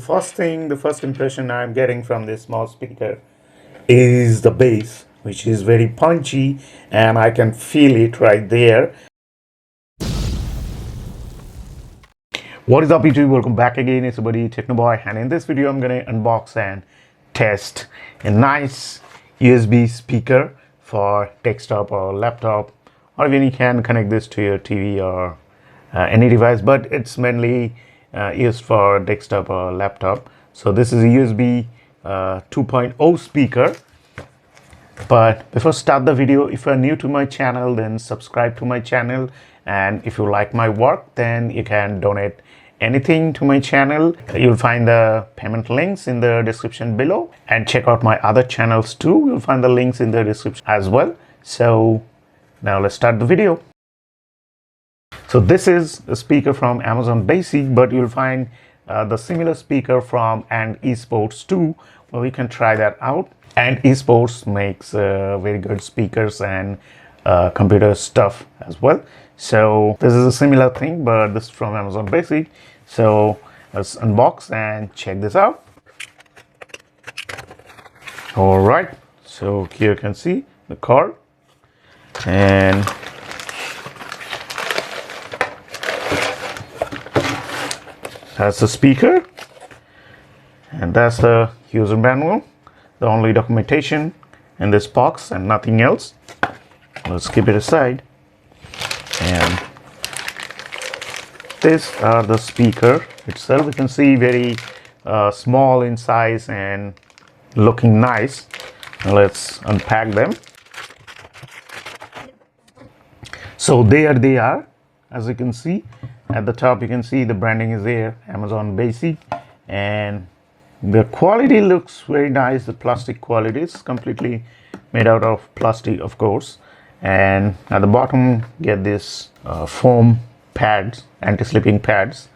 the first impression I'm getting from this small speaker is the bass, which is very punchy, and I can feel it right there. What is up, YouTube? Welcome back again. It's your buddy Technoboy, and in this video I'm gonna unbox and test a nice USB speaker for desktop or laptop, or even you can connect this to your TV or any device, but it's mainly used for desktop or laptop. So this is a USB 2.0 speaker. But before start the video, if you're new to my channel, then subscribe to my channel, and if you like my work, then you can donate anything to my channel. You'll find the payment links in the description below, and check out my other channels too. You'll find the links in the description as well. So now let's start the video. So this is a speaker from Amazon Basic, but you'll find the similar speaker from Esports too. Well, you can try that out. And Esports makes very good speakers and computer stuff as well. So this is a similar thing, but this is from Amazon Basic. So let's unbox and check this out. All right, so here you can see the card, and that's the speaker, and that's the user manual. The only documentation in this box and nothing else. Let's keep it aside. And these are the speaker itself. You can see very small in size and looking nice. Now let's unpack them. So there they are. As you can see at the top, you can see the branding is there, Amazon Basic, and the quality looks very nice. The plastic quality is completely made out of plastic, of course. And at the bottom, get this foam pads, anti-slipping pads.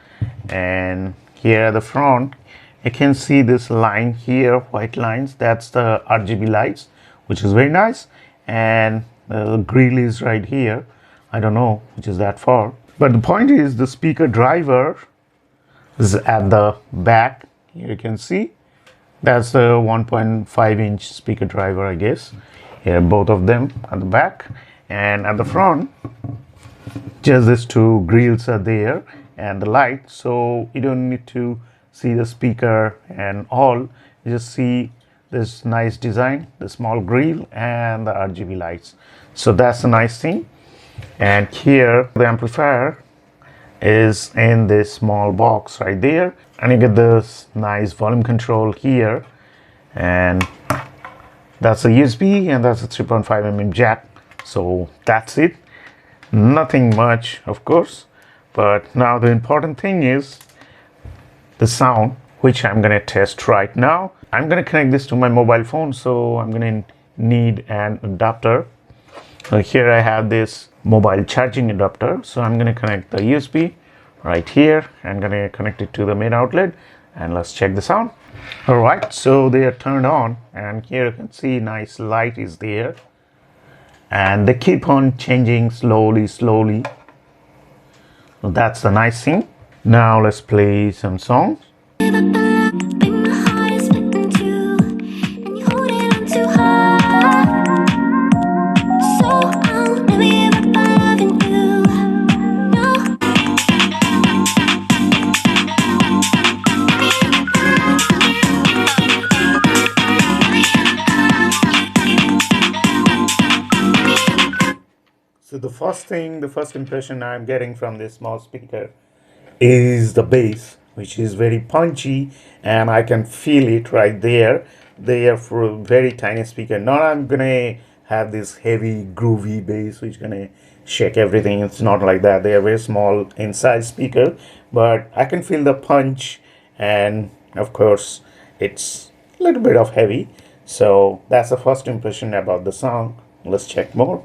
And here at the front, you can see this line here, white lines. That's the RGB lights, which is very nice. And the grill is right here. I don't know which is that for. But the point is, the speaker driver is at the back. Here you can see that's the 1.5-inch speaker driver, I guess. Here, both of them at the back, and at the front, just these two grills are there and the light. So you don't need to see the speaker and all. You just see this nice design, the small grill and the RGB lights. So that's a nice thing. And here the amplifier is in this small box right there, and you get this nice volume control here, and that's a USB, and that's a 3.5mm jack. So that's it, nothing much, of course. But now the important thing is the sound, which I'm gonna test right now. I'm gonna connect this to my mobile phone, so I'm gonna need an adapter. So here I have this mobile charging adapter, so I'm going to connect the USB right here. I'm going to connect it to the main outlet, and let's check this out. All right, so they are turned on, and here you can see nice light is there, and they keep on changing slowly. So that's the nice thing. Now let's play some songs. So the first impression I'm getting from this small speaker is the bass, which is very punchy, and I can feel it right there. They are for a very tiny speaker. Now I'm gonna have this heavy groovy bass which gonna shake everything. It's not like that. They are very small in size speaker, but I can feel the punch, and of course it's a little bit of heavy. So that's the first impression about the song. Let's check more.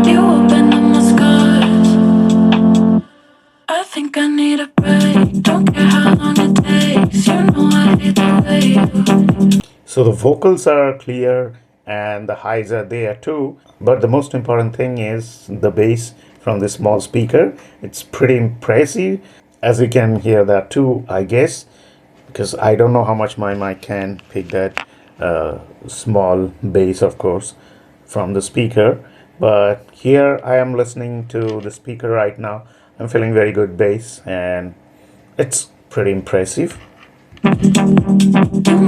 You open think I need a break. Don't care how long it takes. You know I hate the way you. So the vocals are clear and the highs are there too. But the most important thing is the bass from this small speaker. It's pretty impressive. As you can hear that too, I guess, because I don't know how much my mic can pick that small bass, of course, from the speaker. But here I am listening to the speaker right now. I'm feeling very good bass and it's pretty impressive. You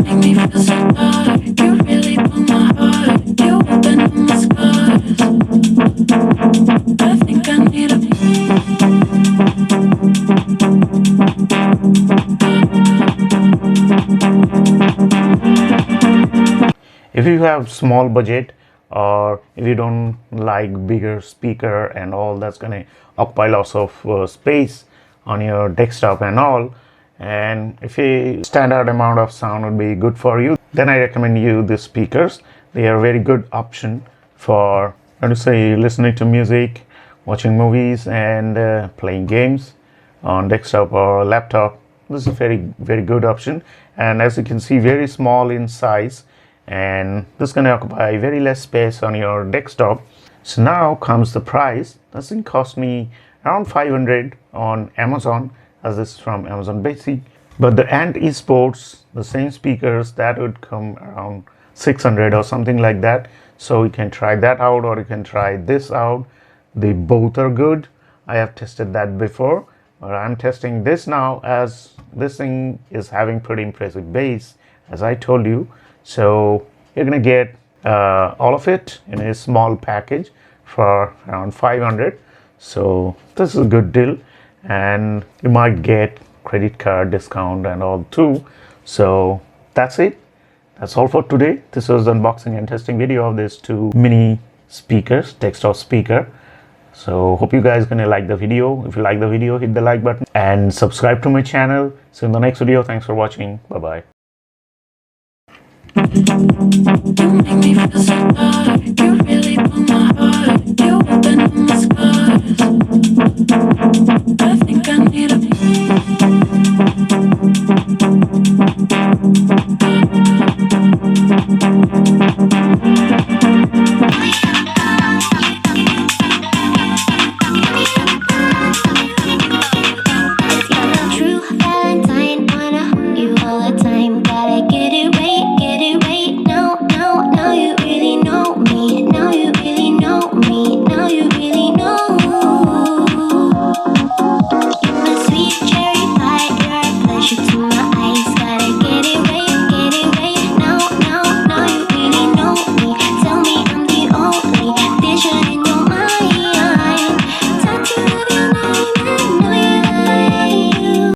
make me feel so dark. You really broke my heart. You open up my scars. I think I need a. If you have small budget or if you don't like bigger speaker and all, that's gonna occupy lots of space on your desktop and all, and if a standard amount of sound would be good for you, then I recommend you the speakers. They are a very good option for, how to say, listening to music, watching movies, and playing games on desktop or laptop. This is a very good option, and as you can see, very small in size, and this is going to occupy very less space on your desktop. So now comes the price. This thing cost me around 500 on Amazon, as this is from Amazon Basic. But the Ant Esports, the same speakers, that would come around 600 or something like that. So you can try that out, or you can try this out. They both are good. I have tested that before, but I'm testing this now, as this thing is having pretty impressive bass, as I told you. So you're gonna get all of it in a small package for around 500. So this is a good deal, and you might get credit card discount and all too. So that's it. That's all for today. This was the unboxing and testing video of these two mini speakers, desktop speaker. So hope you guys gonna like the video. If you like the video, hit the like button and subscribe to my channel. See you in the next video. Thanks for watching. Bye bye. You make me feel so dark. You really broke my heart. You open up my scars. I think I need a.